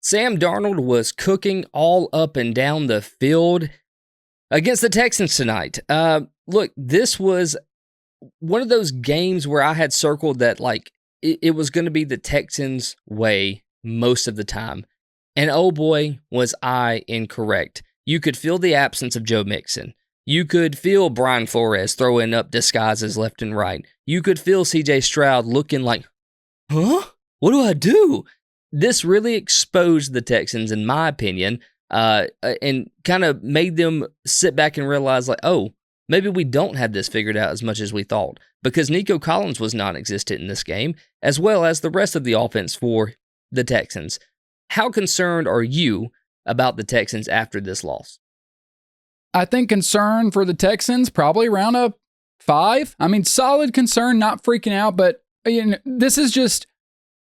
Sam Darnold was cooking all up and down the field against the Texans tonight. Look, this was one of those games where I had circled that it was going to be the Texans' way most of the time. And oh boy, was I incorrect. You could feel the absence of Joe Mixon. You could feel Brian Flores throwing up disguises left and right. You could feel CJ Stroud looking like, huh? What do I do? This really exposed the Texans, in my opinion, and kind of made them sit back and realize, maybe we don't have this figured out as much as we thought, because Nico Collins was non-existent in this game, as well as the rest of the offense for the Texans. How concerned are you about the Texans after this loss? I think concern for the Texans, probably around a 5. I mean, solid concern, not freaking out, but this is just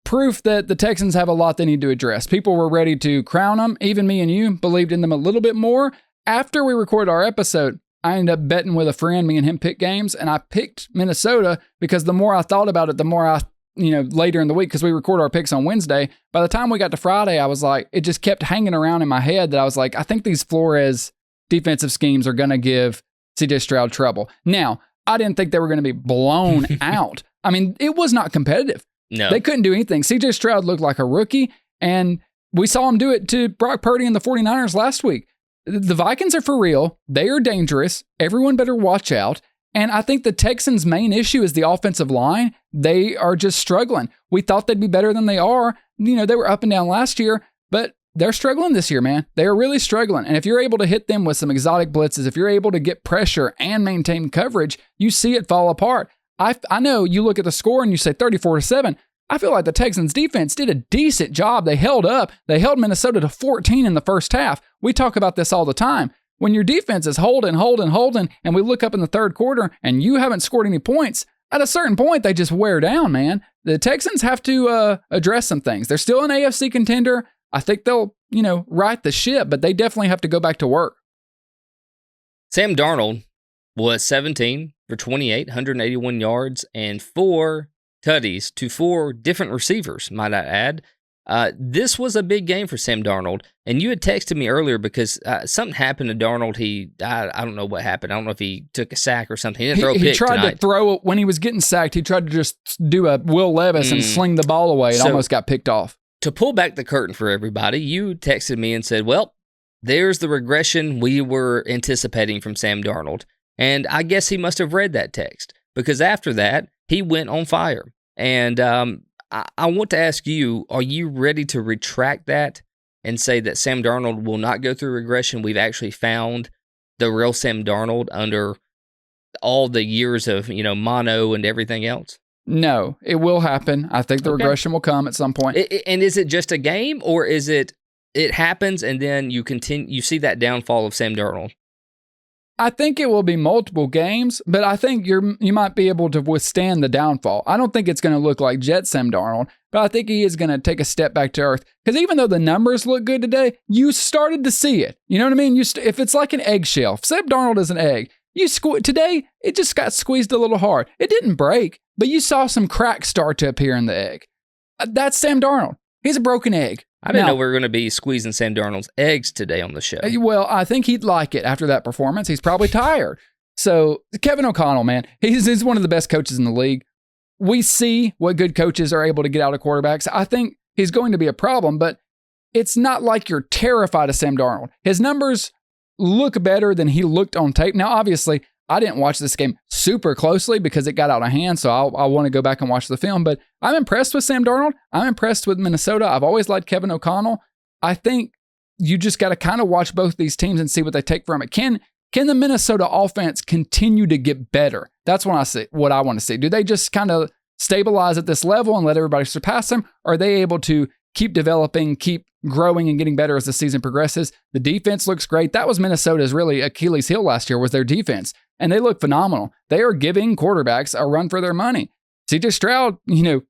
proof that the Texans have a lot they need to address. People were ready to crown them. Even me and you believed in them a little bit more. After we recorded our episode, I ended up betting with a friend. Me and him picked games, and I picked Minnesota because the more I thought about it, the more I, later in the week, because we record our picks on Wednesday, by the time we got to Friday, I was like, it just kept hanging around in my head that I was like, I think these Flores defensive schemes are going to give CJ Stroud trouble. Now, I didn't think they were going to be blown out. I mean, it was not competitive. No. They couldn't do anything. CJ Stroud looked like a rookie, and we saw him do it to Brock Purdy and the 49ers last week. The Vikings are for real. They are dangerous. Everyone better watch out. And I think the Texans' main issue is the offensive line. They are just struggling. We thought they'd be better than they are. They were up and down last year, but they're struggling this year, man. They are really struggling. And if you're able to hit them with some exotic blitzes, if you're able to get pressure and maintain coverage, you see it fall apart. I know you look at the score and you say 34-7. I feel like the Texans defense did a decent job. They held up. They held Minnesota to 14 in the first half. We talk about this all the time. When your defense is holding, and we look up in the third quarter and you haven't scored any points, at a certain point, they just wear down, man. The Texans have to address some things. They're still an AFC contender. I think they'll, right the ship, but they definitely have to go back to work. Sam Darnold was 17 for 28, 181 yards, and 4 tutties to 4 different receivers, might I add. This was a big game for Sam Darnold, and you had texted me earlier because something happened to Darnold. I don't know what happened. I don't know if he took a sack or something. He didn't throw a pick He tried tonight. to throw, when he was getting sacked, he tried to just do a Will Levis and sling the ball away. It almost got picked off. To pull back the curtain for everybody, you texted me and said, well, there's the regression we were anticipating from Sam Darnold. And I guess he must have read that text, because after that, he went on fire. And I want to ask you, are you ready to retract that and say that Sam Darnold will not go through regression? We've actually found the real Sam Darnold under all the years of, mono and everything else? No, it will happen. I think the regression will come at some point. And is it just a game, or is it happens and then you see that downfall of Sam Darnold? I think it will be multiple games, but I think you might be able to withstand the downfall. I don't think it's going to look like Jet Sam Darnold, but I think he is going to take a step back to earth. Because even though the numbers look good today, you started to see it. You know what I mean? If it's like an eggshell, if Sam Darnold is an egg, today it just got squeezed a little hard. It didn't break, but you saw some cracks start to appear in the egg. That's Sam Darnold. He's a broken egg. I didn't know we were going to be squeezing Sam Darnold's eggs today on the show. Well, I think he'd like it after that performance. He's probably tired. So Kevin O'Connell, man, he's one of the best coaches in the league. We see what good coaches are able to get out of quarterbacks. I think he's going to be a problem, but it's not like you're terrified of Sam Darnold. His numbers look better than he looked on tape. Now, obviously, I didn't watch this game super closely because it got out of hand, so I want to go back and watch the film. But I'm impressed with Sam Darnold. I'm impressed with Minnesota. I've always liked Kevin O'Connell. I think you just got to kind of watch both these teams and see what they take from it. Can the Minnesota offense continue to get better? That's what I want to see. Do they just kind of stabilize at this level and let everybody surpass them? Or are they able to keep developing, keep growing and getting better as the season progresses? The defense looks great. That was Minnesota's really Achilles heel last year, was their defense. And they look phenomenal. They are giving quarterbacks a run for their money. CJ Stroud,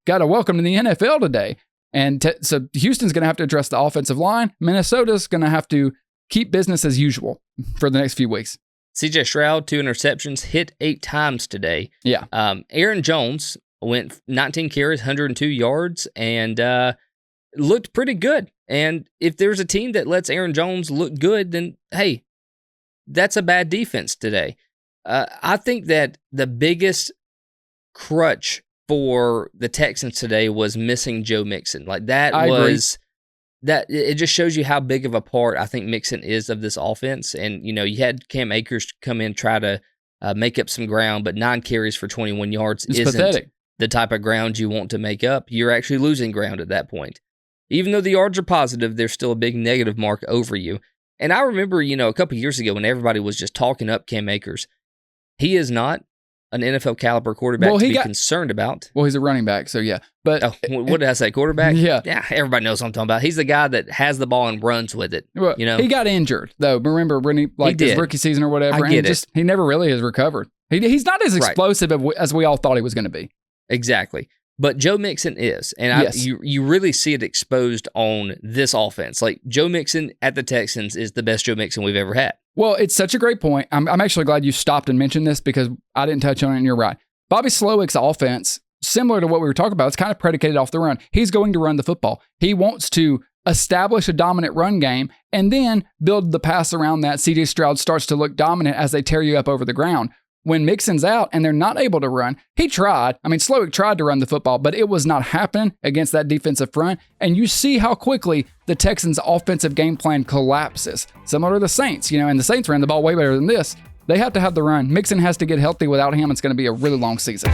got a welcome to the NFL today. And so Houston's going to have to address the offensive line. Minnesota's going to have to keep business as usual for the next few weeks. CJ Stroud, 2 interceptions, hit 8 times today. Yeah. Aaron Jones went 19 carries, 102 yards, and looked pretty good. And if there's a team that lets Aaron Jones look good, then hey, that's a bad defense today. I think that the biggest crutch for the Texans today was missing Joe Mixon. Like I agree. that it just shows you how big of a part I think Mixon is of this offense. And, you had Cam Akers come in, try to make up some ground, but 9 carries for 21 yards It's isn't pathetic. the type of ground you want to make up. You're actually losing ground at that point. Even though the yards are positive, there's still a big negative mark over you. And I remember, a couple years ago when everybody was just talking up Cam Akers, he is not an NFL caliber quarterback to be concerned about. Well, he's a running back, so yeah. But what did I say? Quarterback? Yeah. Yeah, everybody knows what I'm talking about. He's the guy that has the ball and runs with it. Well, he got injured, though. Remember when his rookie season or whatever? He never really has recovered. He's not as explosive as we all thought he was going to be. Exactly. But Joe Mixon is. And you really see it exposed on this offense. Like, Joe Mixon at the Texans is the best Joe Mixon we've ever had. Well, it's such a great point. I'm actually glad you stopped and mentioned this because I didn't touch on it, and you're right. Bobby Slowick's offense, similar to what we were talking about, it's kind of predicated off the run. He's going to run the football. He wants to establish a dominant run game and then build the pass around that. CJ Stroud starts to look dominant as they tear you up over the ground. When Mixon's out and they're not able to run, he tried. I mean, Slowick tried to run the football, but it was not happening against that defensive front. And you see how quickly the Texans' offensive game plan collapses. Similar to the Saints, and the Saints ran the ball way better than this. They have to have the run. Mixon has to get healthy. Without him, it's going to be a really long season.